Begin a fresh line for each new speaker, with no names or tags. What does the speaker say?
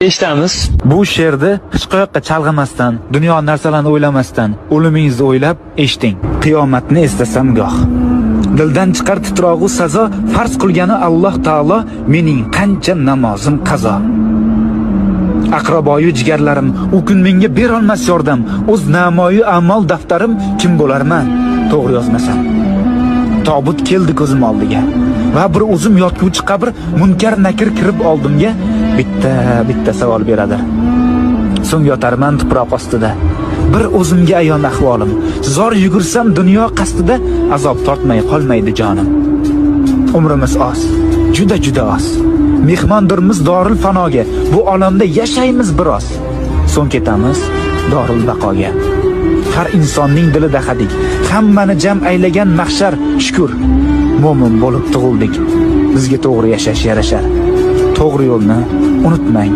Eshitamiz.
Bu she'rni hech qayoqqa chalg'imasdan, dunyo narsalarni o'ylamasdan, o'limingizni o'ylab eshiting. Qiyomatni eslasam goh. Dildan chiqar titrog'u sazo, farz qilgani Alloh taolo, mening qancha namozim qazo. Aqraboyu jigarlarim, u kun menga berolmas yordam, o'z namoyi amal daftarim kim bo'larman, to'g'ri yozmasam. Tobut keldi ko'zim oldiga va bir o'zim yotguvchi qabr, munkar nakir kirib oldimga bitta savol beradi. So'ng yotarman tuproq ostida. Bir o'zimga ayon ahvolim. Zor yugursam dunyo qasdida, azob tortmay qolmaydi jonim. Umrimiz oz, juda oz. Mehmondirmiz dorul fanoga. Bu olamda yashaymiz biroz. So'ng ketamiz dorul baqoga. Har insonning dilida hadik, hammani jam aylagan mahshar. Shukr, mo'min bo'lib tug'ildik. Bizga to'g'ri yashash yarashar. To'g'ri yo'lni unutmang.